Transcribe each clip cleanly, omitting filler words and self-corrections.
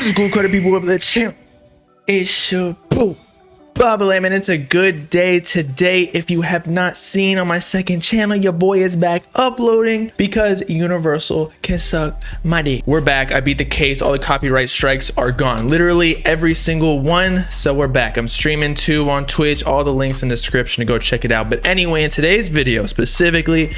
What's good, credit people of the channel? It's your boo, Bobbalam, and it's a good day today. If you have not seen on my second channel, your boy is back uploading because Universal can suck my dick. We're back. I beat the case. All the copyright strikes are gone. Literally every single one. So we're back. I'm streaming too on Twitch. All the links in the description to go check it out. But anyway, in today's video specifically,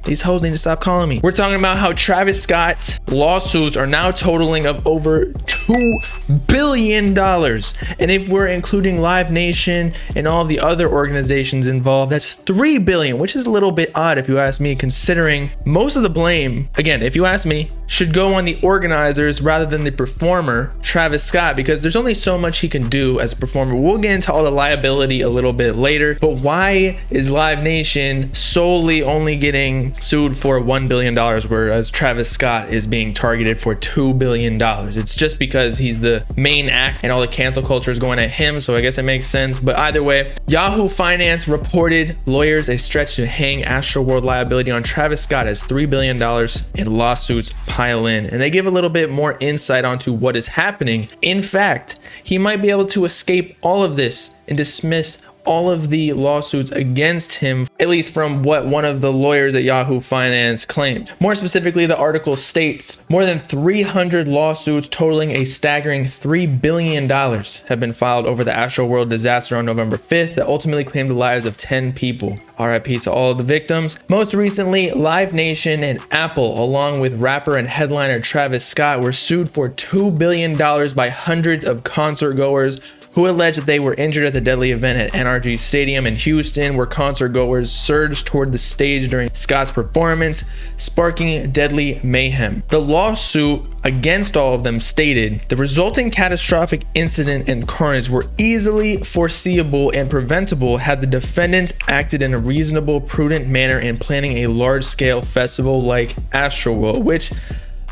these hoes need to stop calling me. We're talking about how Travis Scott's lawsuits are now totaling of over $2 billion. And if we're including Live Nation and all the other organizations involved, that's $3 billion, which is a little bit odd if you ask me, considering most of the blame, again, if you ask me, should go on the organizers rather than the performer, Travis Scott, because there's only so much he can do as a performer. We'll get into all the liability a little bit later, but why is Live Nation solely only getting sued for $1 billion, whereas Travis Scott is being targeted for $2 billion? It's just because he's the main act and all the cancel culture is going at him, so I guess it makes sense. But either way, Yahoo Finance reported lawyers a stretch to hang Astroworld liability on Travis Scott as $3 billion in lawsuits pile in, and they give a little bit more insight onto what is happening. In fact, he might be able to escape all of this and dismiss all of the lawsuits against him, at least from what one of the lawyers at Yahoo Finance claimed. More specifically, the article states more than 300 lawsuits totaling a staggering $3 billion have been filed over the Astroworld disaster on November 5th that ultimately claimed the lives of 10 people. RIP to all of the victims. Most recently, Live Nation and Apple, along with rapper and headliner Travis Scott, were sued for $2 billion by hundreds of concert goers who alleged that they were injured at the deadly event at NRG Stadium in Houston, where concert goers surged toward the stage during Scott's performance, sparking deadly mayhem. The lawsuit against all of them stated the resulting catastrophic incident and carnage were easily foreseeable and preventable had the defendants acted in a reasonable, prudent manner in planning a large-scale festival like Astroworld, which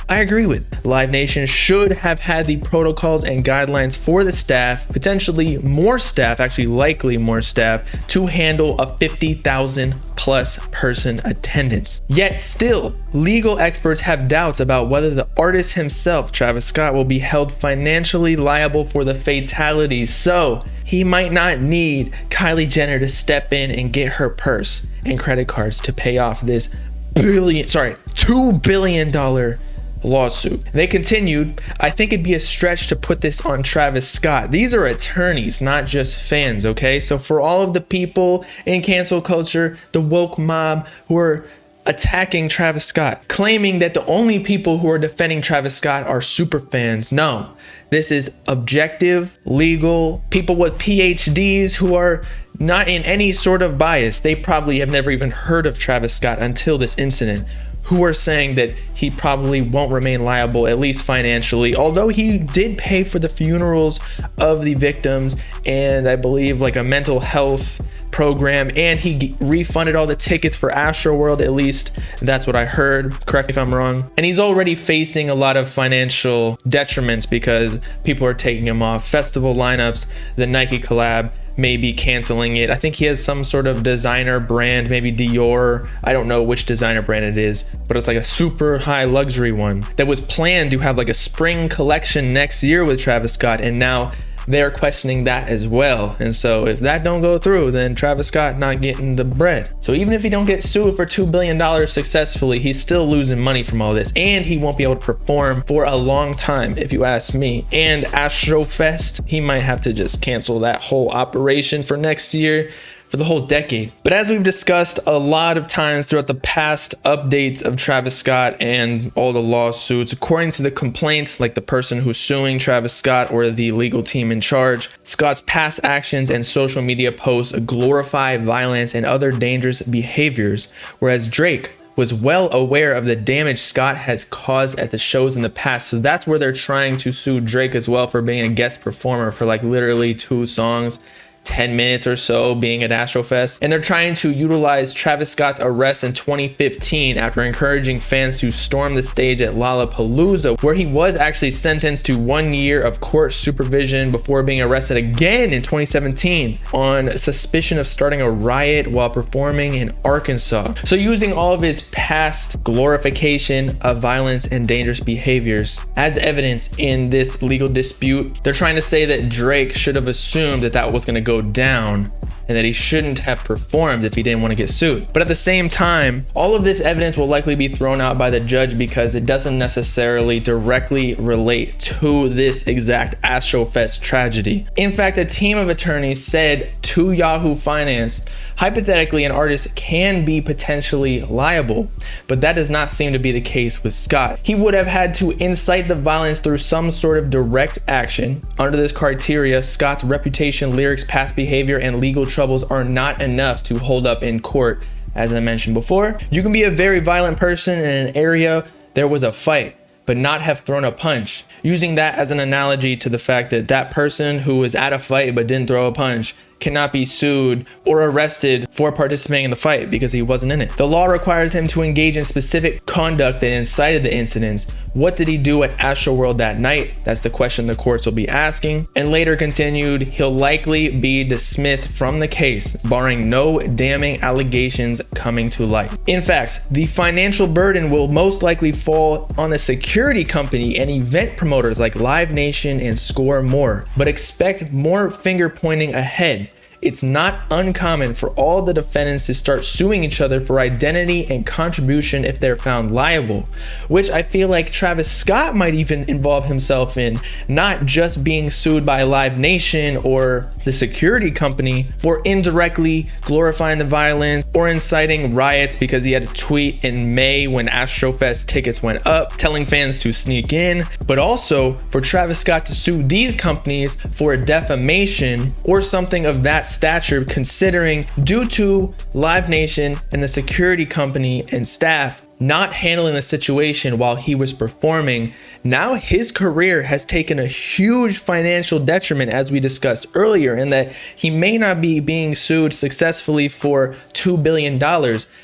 I agree with. Live Nation should have had the protocols and guidelines for the staff, potentially more staff, actually likely more staff, to handle a 50,000 plus person attendance. Yet still, legal experts have doubts about whether the artist himself, Travis Scott, will be held financially liable for the fatalities. So he might not need Kylie Jenner to step in and get her purse and credit cards to pay off this $2 billion lawsuit. They continued, I think it'd be a stretch to put this on Travis Scott. These are attorneys, not just fans, okay? So for all of the people in cancel culture, the woke mob who are attacking Travis Scott, claiming that the only people who are defending Travis Scott are super fans, no. This is objective, legal, people with PhDs who are not in any sort of bias. They probably have never even heard of Travis Scott until this incident, who are saying that he probably won't remain liable, at least financially, although he did pay for the funerals of the victims and I believe like a mental health program, and he refunded all the tickets for Astroworld, at least that's what I heard, correct me if I'm wrong. And he's already facing a lot of financial detriments because people are taking him off festival lineups, the Nike collab maybe canceling it. I think he has some sort of designer brand, maybe Dior. I don't know which designer brand it is, but it's like a super high luxury one that was planned to have like a spring collection next year with Travis Scott, and now they're questioning that as well. And so if that don't go through, then Travis Scott not getting the bread. So even if he don't get sued for $2 billion successfully, he's still losing money from all this, and he won't be able to perform for a long time, if you ask me. And Astrofest, he might have to just cancel that whole operation for next year, for the whole decade. But as we've discussed a lot of times throughout the past updates of Travis Scott and all the lawsuits, according to the complaints, like the person who's suing Travis Scott or the legal team in charge, Scott's past actions and social media posts glorify violence and other dangerous behaviors, whereas Drake was well aware of the damage Scott has caused at the shows in the past. So that's where they're trying to sue Drake as well for being a guest performer for like literally 2 songs. 10 minutes or so being at Astrofest, and they're trying to utilize Travis Scott's arrest in 2015 after encouraging fans to storm the stage at Lollapalooza, where he was actually sentenced to 1 year of court supervision before being arrested again in 2017 on suspicion of starting a riot while performing in Arkansas. So using all of his past glorification of violence and dangerous behaviors as evidence in this legal dispute, they're trying to say that Drake should have assumed that that was going to go down and that he shouldn't have performed if he didn't want to get sued. But at the same time, all of this evidence will likely be thrown out by the judge because it doesn't necessarily directly relate to this exact Astrofest tragedy. In fact, a team of attorneys said to Yahoo Finance, hypothetically, an artist can be potentially liable, but that does not seem to be the case with Scott. He would have had to incite the violence through some sort of direct action. Under this criteria, Scott's reputation, lyrics, past behavior, and legal troubles are not enough to hold up in court. As I mentioned before, you can be a very violent person in an area there was a fight, but not have thrown a punch. Using that as an analogy to the fact that that person who was at a fight but didn't throw a punch cannot be sued or arrested for participating in the fight because he wasn't in it. The law requires him to engage in specific conduct that incited the incidents. What did he do at Astroworld that night? That's the question the courts will be asking. And later continued, he'll likely be dismissed from the case, barring no damning allegations coming to light. In fact, the financial burden will most likely fall on the security company and event promoters like Live Nation and Score More. But expect more finger pointing ahead. It's not uncommon for all the defendants to start suing each other for identity and contribution if they're found liable, which I feel like Travis Scott might even involve himself in, not just being sued by Live Nation or the security company for indirectly glorifying the violence or inciting riots because he had a tweet in May when Astrofest tickets went up telling fans to sneak in, but also for Travis Scott to sue these companies for defamation or something of that stature, considering due to Live Nation and the security company and staff not handling the situation while he was performing, now his career has taken a huge financial detriment, as we discussed earlier, in that he may not be being sued successfully for $2 billion.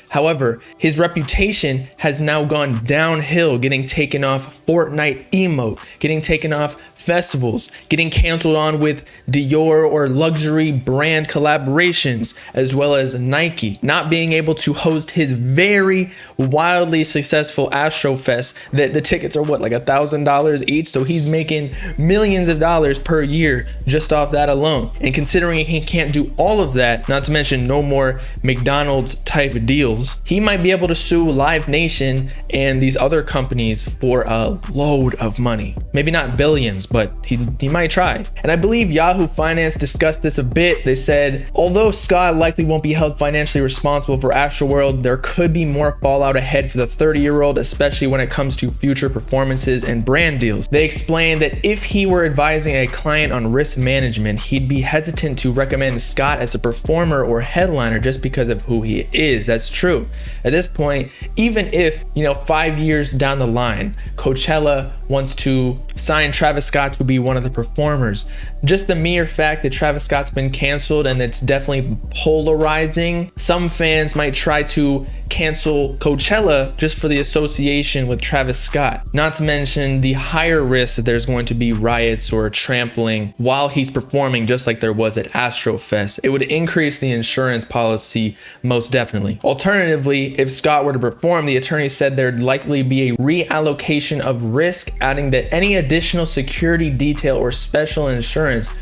However, his reputation has now gone downhill, getting taken off Fortnite emote, getting taken off festivals, getting canceled on with Dior or luxury brand collaborations, as well as Nike, not being able to host his very wildly successful Astrofest. The tickets are what, like $1,000 each? So he's making millions of dollars per year just off that alone. And considering he can't do all of that, not to mention no more McDonald's type deals, he might be able to sue Live Nation and these other companies for a load of money. Maybe not billions, but he might try. And I believe Yahoo Finance discussed this a bit. They said, although Scott likely won't be held financially responsible for Astroworld, there could be more fallout ahead for the 30-year-old, especially when it comes to future performances and brand deals. They explained that if he were advising a client on risk management, he'd be hesitant to recommend Scott as a performer or headliner just because of who he is. That's true. At this point, even if, 5 years down the line, Coachella wants to sign Travis Scott to be one of the performers, just the mere fact that Travis Scott's been canceled and it's definitely polarizing. Some fans might try to cancel Coachella just for the association with Travis Scott. Not to mention the higher risk that there's going to be riots or trampling while he's performing, just like there was at Astrofest. It would increase the insurance policy most definitely. Alternatively, if Scott were to perform, the attorney said there'd likely be a reallocation of risk, adding that any additional security detail or special insurance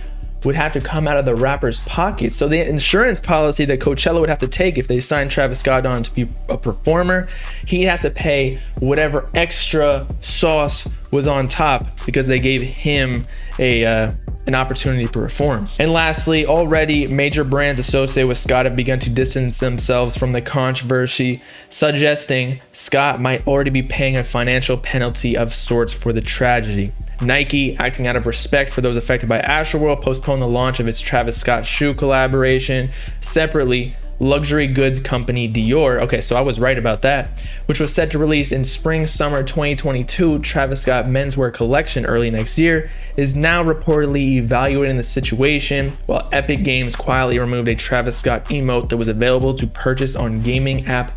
would have to come out of the rapper's pocket. So the insurance policy that Coachella would have to take if they signed Travis Scott on to be a performer, he'd have to pay whatever extra sauce was on top because they gave him an opportunity to perform. And lastly, already major brands associated with Scott have begun to distance themselves from the controversy, suggesting Scott might already be paying a financial penalty of sorts for the tragedy. Nike, acting out of respect for those affected by Astroworld, postponed the launch of its Travis Scott shoe collaboration. Separately, luxury goods company Dior. Okay, so I was right about that, which was set to release in spring summer 2022 Travis Scott menswear collection early next year, is now reportedly evaluating the situation, while Epic Games quietly removed a Travis Scott emote that was available to purchase on gaming app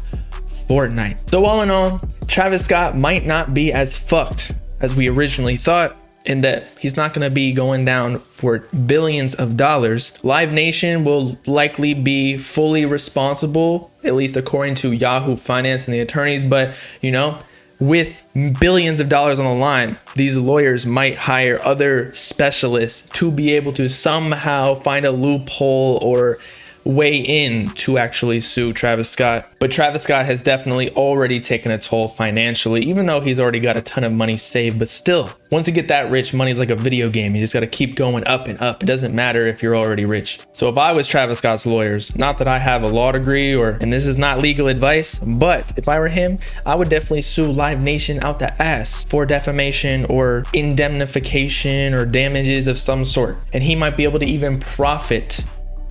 Fortnite. So all in all, Travis Scott might not be as fucked as we originally thought, in that he's not going to be going down for billions of dollars. Live Nation will likely be fully responsible, at least according to Yahoo Finance and the attorneys. But, you know, with billions of dollars on the line, these lawyers might hire other specialists to be able to somehow find a loophole or way in to actually sue Travis Scott. But Travis Scott has definitely already taken a toll financially, even though he's already got a ton of money saved. But still, once you get that rich, money's like a video game. You just got to keep going up and up. It doesn't matter if you're already rich. So if I was Travis Scott's lawyers, not that I have a law degree and this is not legal advice, but if I were him, I would definitely sue Live Nation out the ass for defamation or indemnification or damages of some sort. And he might be able to even profit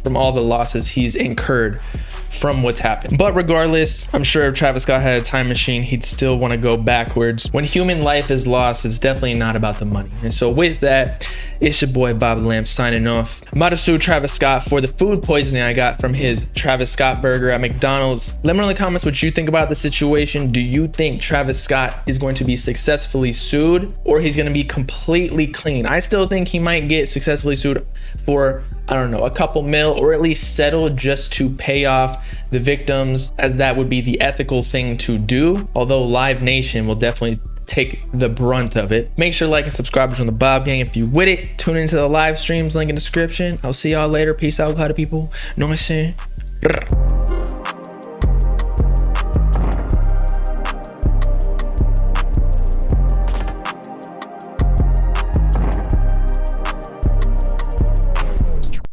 from all the losses he's incurred from what's happened. But regardless, I'm sure if Travis Scott had a time machine, he'd still want to go backwards. When human life is lost, it's definitely not about the money. And so with that, it's your boy Bobbalam signing off. I'm about to sue Travis Scott for the food poisoning I got from his Travis Scott burger at McDonald's. Let me know in the comments what you think about the situation. Do you think Travis Scott is going to be successfully sued, or he's going to be completely clean? I still think he might get successfully sued for, I don't know, a couple mil, or at least settle just to pay off the victims, as that would be the ethical thing to do. Although Live Nation will definitely take the brunt of it. Make sure to like and subscribe to the Bob Gang if you with it. Tune into the live streams, link in the description. I'll see y'all later. Peace out, cloud of people. Know what I'm saying?